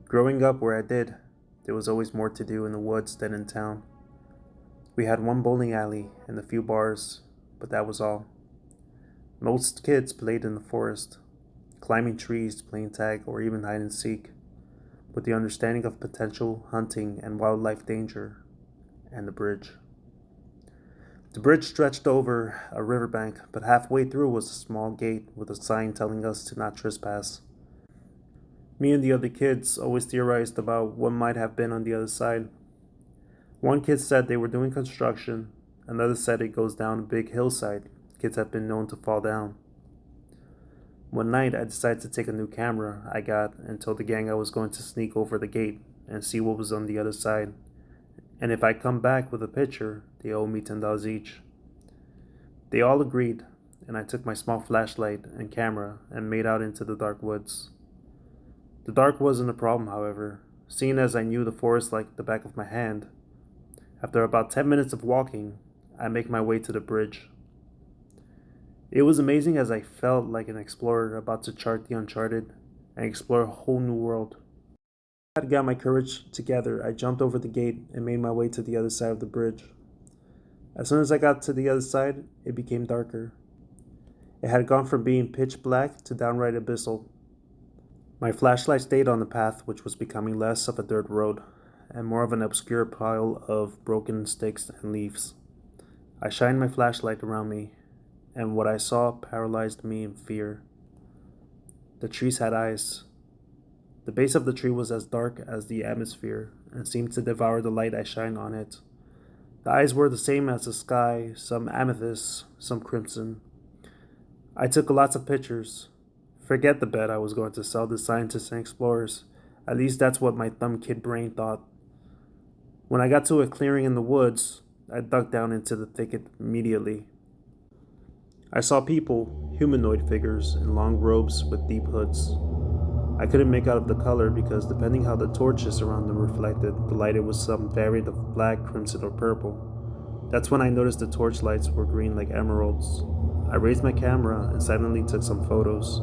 Growing up where I did, there was always more to do in the woods than in town. We had one bowling alley and a few bars, but that was all. Most kids played in the forest, climbing trees, playing tag, or even hide and seek, with the understanding of potential hunting and wildlife danger, and the bridge. The bridge stretched over a riverbank, but halfway through was a small gate with a sign telling us to not trespass. Me and the other kids always theorized about what might have been on the other side. One kid said they were doing construction, another said it goes down a big hillside. Kids have been known to fall down. One night, I decided to take a new camera I got and told the gang I was going to sneak over the gate and see what was on the other side. And if I come back with a picture, they owe me $10 each. They all agreed, and I took my small flashlight and camera and made out into the dark woods. The dark wasn't a problem, however, seeing as I knew the forest like the back of my hand. After about 10 minutes of walking, I make my way to the bridge. It was amazing as I felt like an explorer about to chart the uncharted and explore a whole new world. I had got my courage together. I jumped over the gate and made my way to the other side of the bridge. As soon as I got to the other side, it became darker. It had gone from being pitch black to downright abyssal. My flashlight stayed on the path, which was becoming less of a dirt road and more of an obscure pile of broken sticks and leaves. I shined my flashlight around me, and what I saw paralyzed me in fear. The trees had eyes. The base of the tree was as dark as the atmosphere and seemed to devour the light I shined on it. The eyes were the same as the sky, some amethyst, some crimson. I took lots of pictures. Forget the bet I was going to sell to scientists and explorers. At least that's what my dumb kid brain thought. When I got to a clearing in the woods, I ducked down into the thicket immediately. I saw people, humanoid figures, in long robes with deep hoods. I couldn't make out of the color because depending how the torches around them reflected, the light it was some variant of black, crimson, or purple. That's when I noticed the torch lights were green like emeralds. I raised my camera and silently took some photos.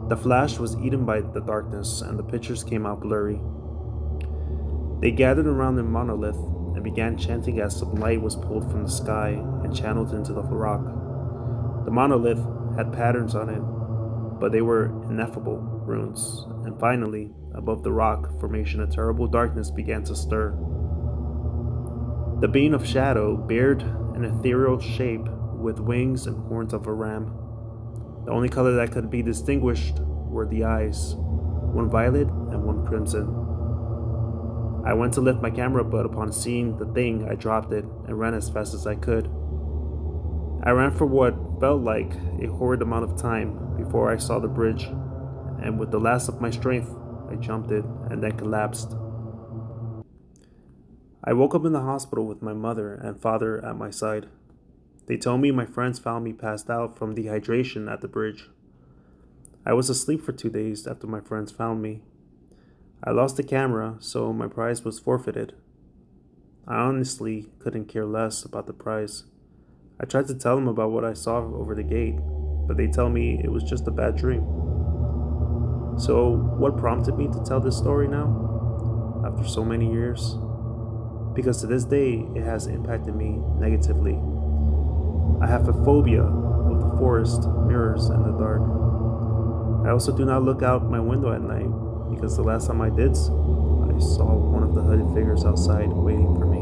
The flash was eaten by the darkness and the pictures came out blurry. They gathered around the monolith and began chanting as some light was pulled from the sky and channeled into the rock. The monolith had patterns on it, but they were ineffable runes, and finally, above the rock formation, a terrible darkness began to stir. The being of shadow bared an ethereal shape with wings and horns of a ram. The only color that could be distinguished were the eyes, one violet and one crimson. I went to lift my camera, but upon seeing the thing, I dropped it and ran as fast as I could. I ran for what felt like a horrid amount of time before I saw the bridge, and with the last of my strength, I jumped it and then collapsed. I woke up in the hospital with my mother and father at my side. They told me my friends found me passed out from dehydration at the bridge. I was asleep for 2 days after my friends found me. I lost the camera, so my prize was forfeited. I honestly couldn't care less about the prize. I tried to tell them about what I saw over the gate, but they tell me it was just a bad dream. So what prompted me to tell this story now, after so many years? Because to this day, it has impacted me negatively. I have a phobia of the forest, mirrors, and the dark. I also do not look out my window at night because the last time I did, I saw one of the hooded figures outside waiting for me.